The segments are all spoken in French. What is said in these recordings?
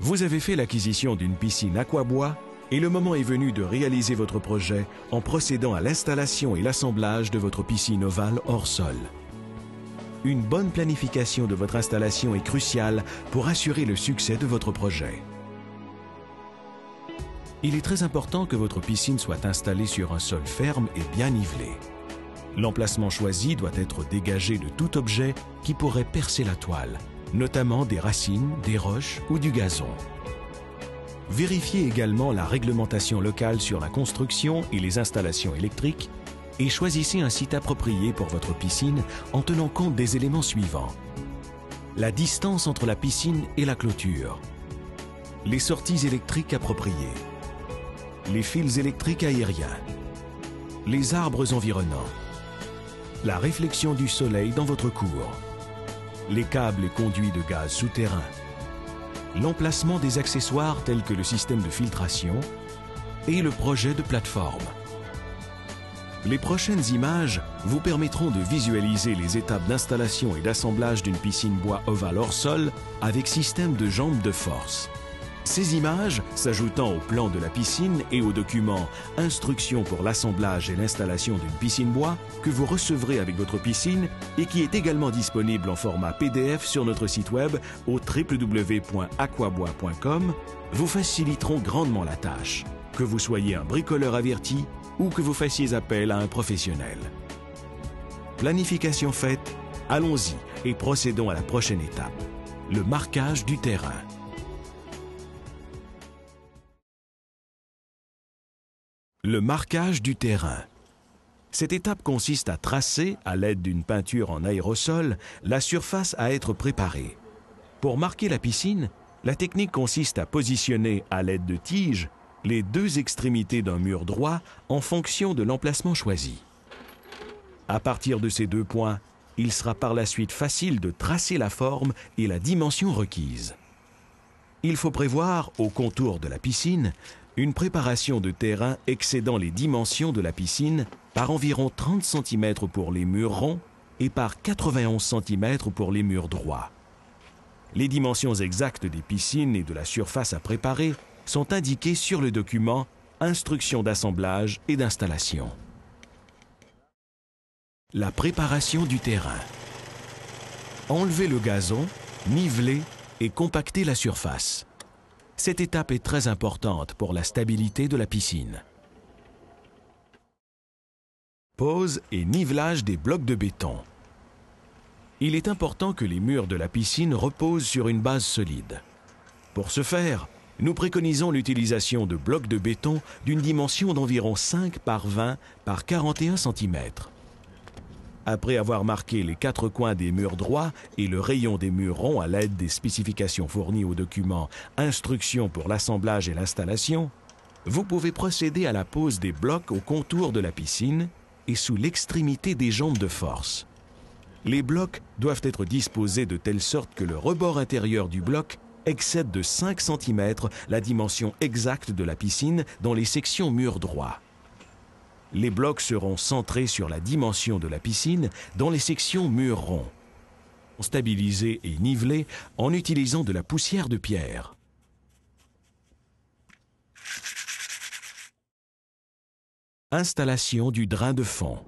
Vous avez fait l'acquisition d'une piscine aquabois et le moment est venu de réaliser votre projet en procédant à l'installation et l'assemblage de votre piscine ovale hors sol. Une bonne planification de votre installation est cruciale pour assurer le succès de votre projet. Il est très important que votre piscine soit installée sur un sol ferme et bien nivelé. L'emplacement choisi doit être dégagé de tout objet qui pourrait percer la toile, notamment des racines, des roches ou du gazon. Vérifiez également la réglementation locale sur la construction et les installations électriques et choisissez un site approprié pour votre piscine en tenant compte des éléments suivants. La distance entre la piscine et la clôture, les sorties électriques appropriées, les fils électriques aériens, les arbres environnants, la réflexion du soleil dans votre cour, les câbles et conduits de gaz souterrains, l'emplacement des accessoires tels que le système de filtration et le projet de plateforme. Les prochaines images vous permettront de visualiser les étapes d'installation et d'assemblage d'une piscine bois ovale hors sol avec système de jambes de force. Ces images, s'ajoutant au plan de la piscine et au document « Instructions pour l'assemblage et l'installation d'une piscine bois » que vous recevrez avec votre piscine et qui est également disponible en format PDF sur notre site web au www.aquabois.com, vous faciliteront grandement la tâche, que vous soyez un bricoleur averti ou que vous fassiez appel à un professionnel. Planification faite, allons-y et procédons à la prochaine étape, le marquage du terrain. Le marquage du terrain. Cette étape consiste à tracer, à l'aide d'une peinture en aérosol, la surface à être préparée. Pour marquer la piscine, la technique consiste à positionner, à l'aide de tiges, les deux extrémités d'un mur droit en fonction de l'emplacement choisi. À partir de ces deux points, il sera par la suite facile de tracer la forme et la dimension requise. Il faut prévoir, au contour de la piscine, une préparation de terrain excédant les dimensions de la piscine par environ 30 cm pour les murs ronds et par 91 cm pour les murs droits. Les dimensions exactes des piscines et de la surface à préparer sont indiquées sur le document « Instructions d'assemblage et d'installation ». La préparation du terrain. Enlevez le gazon, niveler et compacter la surface. Cette étape est très importante pour la stabilité de la piscine. Pose et nivelage des blocs de béton. Il est important que les murs de la piscine reposent sur une base solide. Pour ce faire, nous préconisons l'utilisation de blocs de béton d'une dimension d'environ 5 par 20 par 41 cm. Après avoir marqué les quatre coins des murs droits et le rayon des murs ronds à l'aide des spécifications fournies au document « Instructions pour l'assemblage et l'installation », vous pouvez procéder à la pose des blocs au contour de la piscine et sous l'extrémité des jambes de force. Les blocs doivent être disposés de telle sorte que le rebord intérieur du bloc excède de 5 cm la dimension exacte de la piscine dans les sections murs droits. Les blocs seront centrés sur la dimension de la piscine dans les sections murs ronds, stabilisés et nivelés en utilisant de la poussière de pierre. Installation du drain de fond.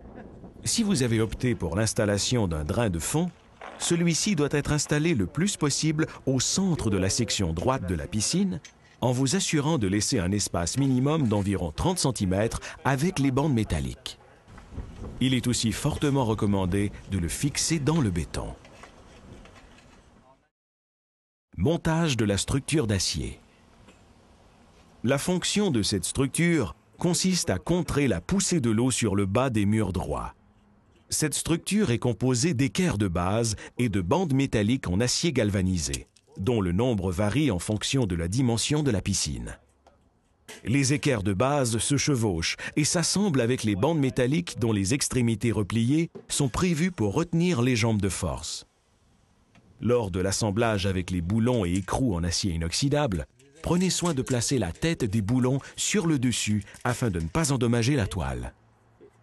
Si vous avez opté pour l'installation d'un drain de fond, celui-ci doit être installé le plus possible au centre de la section droite de la piscine, en vous assurant de laisser un espace minimum d'environ 30 cm avec les bandes métalliques. Il est aussi fortement recommandé de le fixer dans le béton. Montage de la structure d'acier. La fonction de cette structure consiste à contrer la poussée de l'eau sur le bas des murs droits. Cette structure est composée d'équerres de base et de bandes métalliques en acier galvanisé, dont le nombre varie en fonction de la dimension de la piscine. Les équerres de base se chevauchent et s'assemblent avec les bandes métalliques dont les extrémités repliées sont prévues pour retenir les jambes de force. Lors de l'assemblage avec les boulons et écrous en acier inoxydable, prenez soin de placer la tête des boulons sur le dessus afin de ne pas endommager la toile.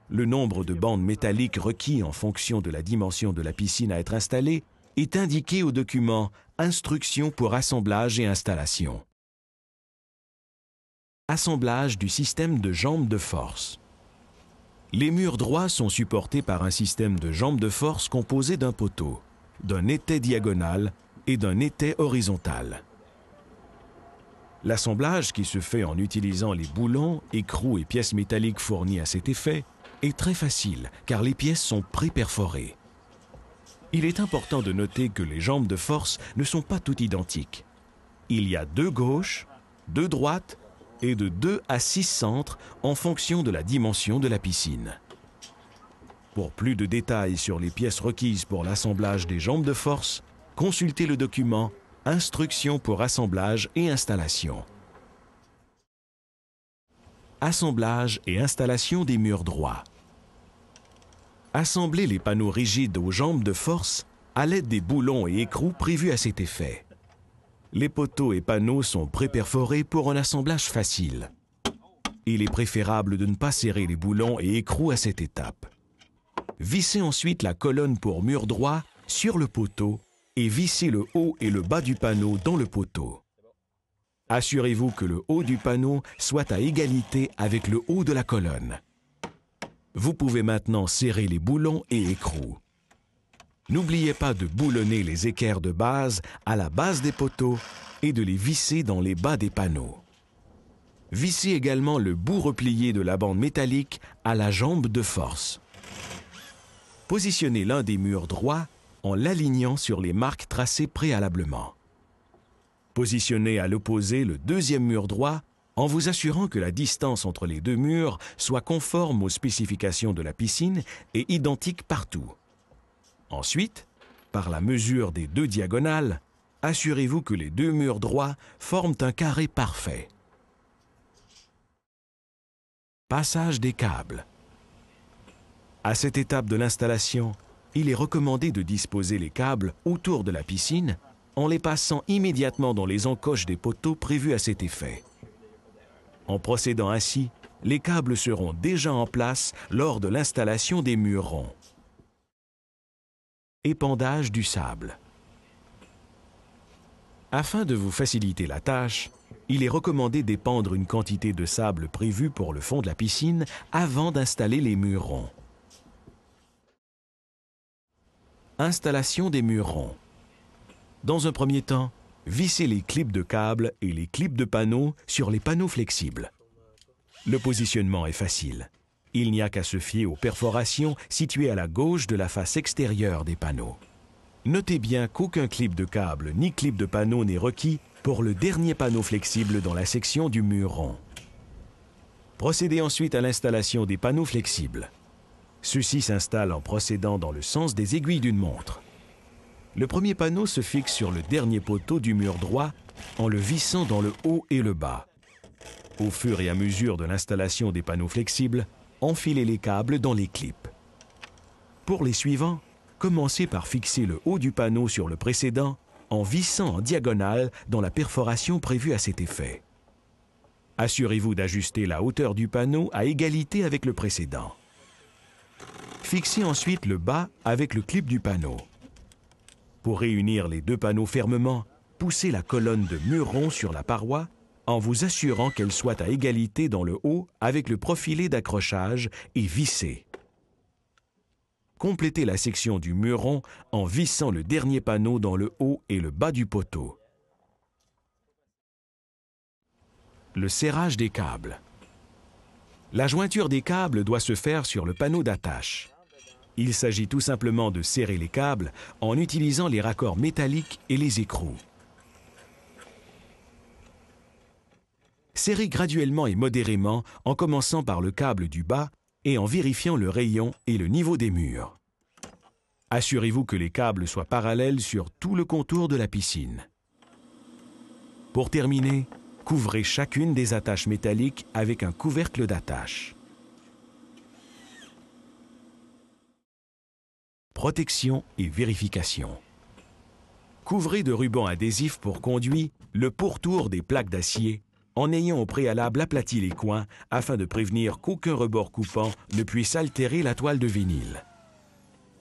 Le nombre de bandes métalliques requis en fonction de la dimension de la piscine à être installée est indiqué au document « Instructions pour assemblage et installation ». Assemblage du système de jambes de force. Les murs droits sont supportés par un système de jambes de force composé d'un poteau, d'un étai diagonal et d'un étai horizontal. L'assemblage, qui se fait en utilisant les boulons, écrous et pièces métalliques fournis à cet effet, est très facile car les pièces sont pré-perforées. Il est important de noter que les jambes de force ne sont pas toutes identiques. Il y a 2 gauches, 2 droites et de 2 à 6 centres en fonction de la dimension de la piscine. Pour plus de détails sur les pièces requises pour l'assemblage des jambes de force, consultez le document « Instructions pour assemblage et installation ». Assemblage et installation des murs droits. Assemblez les panneaux rigides aux jambes de force à l'aide des boulons et écrous prévus à cet effet. Les poteaux et panneaux sont pré-perforés pour un assemblage facile. Il est préférable de ne pas serrer les boulons et écrous à cette étape. Vissez ensuite la colonne pour mur droit sur le poteau et vissez le haut et le bas du panneau dans le poteau. Assurez-vous que le haut du panneau soit à égalité avec le haut de la colonne. Vous pouvez maintenant serrer les boulons et écrous. N'oubliez pas de boulonner les équerres de base à la base des poteaux et de les visser dans les bas des panneaux. Vissez également le bout replié de la bande métallique à la jambe de force. Positionnez l'un des murs droits en l'alignant sur les marques tracées préalablement. Positionnez à l'opposé le deuxième mur droit en vous assurant que la distance entre les 2 murs soit conforme aux spécifications de la piscine et identique partout. Ensuite, par la mesure des 2 diagonales, assurez-vous que les 2 murs droits forment un carré parfait. Passage des câbles. À cette étape de l'installation, il est recommandé de disposer les câbles autour de la piscine en les passant immédiatement dans les encoches des poteaux prévus à cet effet. En procédant ainsi, les câbles seront déjà en place lors de l'installation des murs ronds. Épandage du sable. Afin de vous faciliter la tâche, il est recommandé d'épandre une quantité de sable prévue pour le fond de la piscine avant d'installer les murs ronds. Installation des murs ronds. Dans un premier temps, vissez les clips de câbles et les clips de panneaux sur les panneaux flexibles. Le positionnement est facile. Il n'y a qu'à se fier aux perforations situées à la gauche de la face extérieure des panneaux. Notez bien qu'aucun clip de câble ni clip de panneau n'est requis pour le dernier panneau flexible dans la section du mur rond. Procédez ensuite à l'installation des panneaux flexibles. Ceux-ci s'installent en procédant dans le sens des aiguilles d'une montre. Le premier panneau se fixe sur le dernier poteau du mur droit en le vissant dans le haut et le bas. Au fur et à mesure de l'installation des panneaux flexibles, enfilez les câbles dans les clips. Pour les suivants, commencez par fixer le haut du panneau sur le précédent en vissant en diagonale dans la perforation prévue à cet effet. Assurez-vous d'ajuster la hauteur du panneau à égalité avec le précédent. Fixez ensuite le bas avec le clip du panneau. Pour réunir les 2 panneaux fermement, poussez la colonne de mur rond sur la paroi en vous assurant qu'elle soit à égalité dans le haut avec le profilé d'accrochage et vissez. Complétez la section du mur rond en vissant le dernier panneau dans le haut et le bas du poteau. Le serrage des câbles. La jointure des câbles doit se faire sur le panneau d'attache. Il s'agit tout simplement de serrer les câbles en utilisant les raccords métalliques et les écrous. Serrez graduellement et modérément en commençant par le câble du bas et en vérifiant le rayon et le niveau des murs. Assurez-vous que les câbles soient parallèles sur tout le contour de la piscine. Pour terminer, couvrez chacune des attaches métalliques avec un couvercle d'attache. Protection et vérification. Couvrez de ruban adhésif pour conduit le pourtour des plaques d'acier en ayant au préalable aplati les coins afin de prévenir qu'aucun rebord coupant ne puisse altérer la toile de vinyle.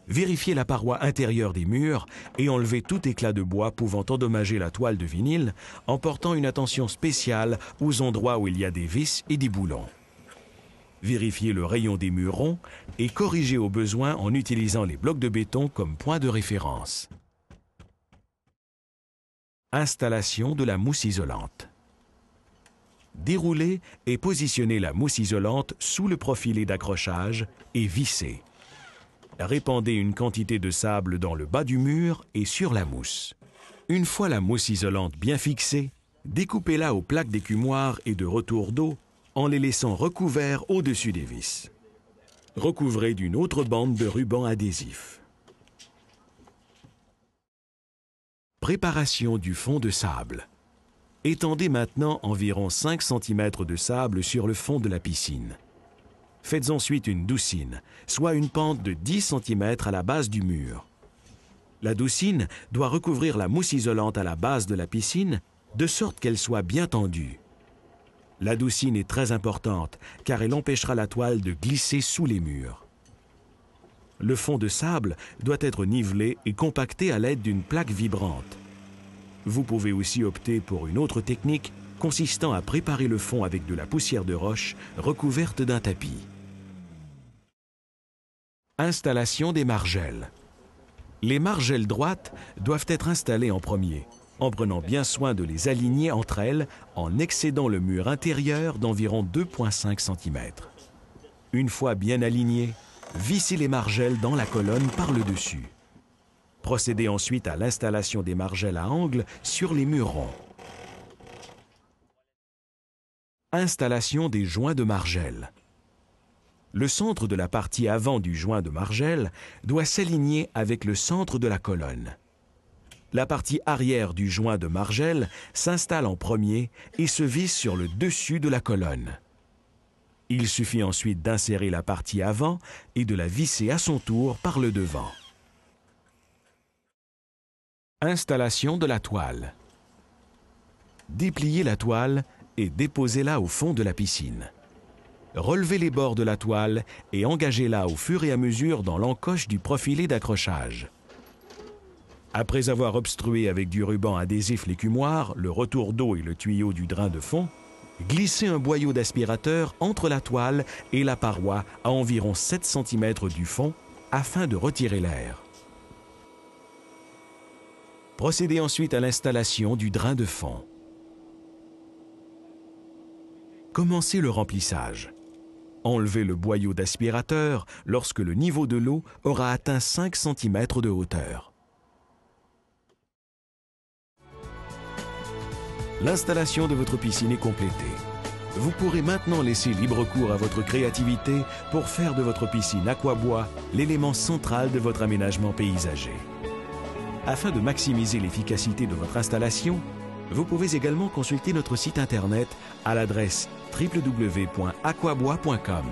Vérifiez la paroi intérieure des murs et enlevez tout éclat de bois pouvant endommager la toile de vinyle en portant une attention spéciale aux endroits où il y a des vis et des boulons. Vérifiez le rayon des murs ronds et corrigez au besoin en utilisant les blocs de béton comme point de référence. Installation de la mousse isolante. Déroulez et positionnez la mousse isolante sous le profilet d'accrochage et vissez. Répandez une quantité de sable dans le bas du mur et sur la mousse. Une fois la mousse isolante bien fixée, découpez-la aux plaques d'écumoire et de retour d'eau en les laissant recouverts au-dessus des vis. Recouvrez d'une autre bande de ruban adhésif. Préparation du fond de sable. Étendez maintenant environ 5 cm de sable sur le fond de la piscine. Faites ensuite une doucine, soit une pente de 10 cm à la base du mur. La doucine doit recouvrir la mousse isolante à la base de la piscine, de sorte qu'elle soit bien tendue. La doucine est très importante, car elle empêchera la toile de glisser sous les murs. Le fond de sable doit être nivelé et compacté à l'aide d'une plaque vibrante. Vous pouvez aussi opter pour une autre technique consistant à préparer le fond avec de la poussière de roche recouverte d'un tapis. Installation des margelles. Les margelles droites doivent être installées en premier, en prenant bien soin de les aligner entre elles en excédant le mur intérieur d'environ 2,5 cm. Une fois bien alignées, vissez les margelles dans la colonne par le dessus. Procédez ensuite à l'installation des margelles à angle sur les murs ronds. Installation des joints de margelles. Le centre de la partie avant du joint de margelle doit s'aligner avec le centre de la colonne. La partie arrière du joint de margelle s'installe en premier et se visse sur le dessus de la colonne. Il suffit ensuite d'insérer la partie avant et de la visser à son tour par le devant. Installation de la toile. Dépliez la toile et déposez-la au fond de la piscine. Relevez les bords de la toile et engagez-la au fur et à mesure dans l'encoche du profilet d'accrochage. Après avoir obstrué avec du ruban adhésif l'écumoire, le retour d'eau et le tuyau du drain de fond, glissez un boyau d'aspirateur entre la toile et la paroi à environ 7 cm du fond afin de retirer l'air. Procédez ensuite à l'installation du drain de fond. Commencez le remplissage. Enlevez le boyau d'aspirateur lorsque le niveau de l'eau aura atteint 5 cm de hauteur. L'installation de votre piscine est complétée. Vous pourrez maintenant laisser libre cours à votre créativité pour faire de votre piscine aquabois l'élément central de votre aménagement paysager. Afin de maximiser l'efficacité de votre installation, vous pouvez également consulter notre site internet à l'adresse www.aquabois.com.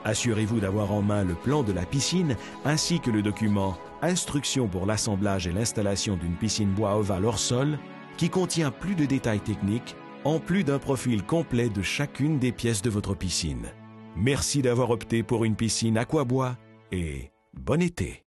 Assurez-vous d'avoir en main le plan de la piscine ainsi que le document « Instructions pour l'assemblage et l'installation d'une piscine bois ovale hors sol » qui contient plus de détails techniques en plus d'un profil complet de chacune des pièces de votre piscine. Merci d'avoir opté pour une piscine aquabois et bon été!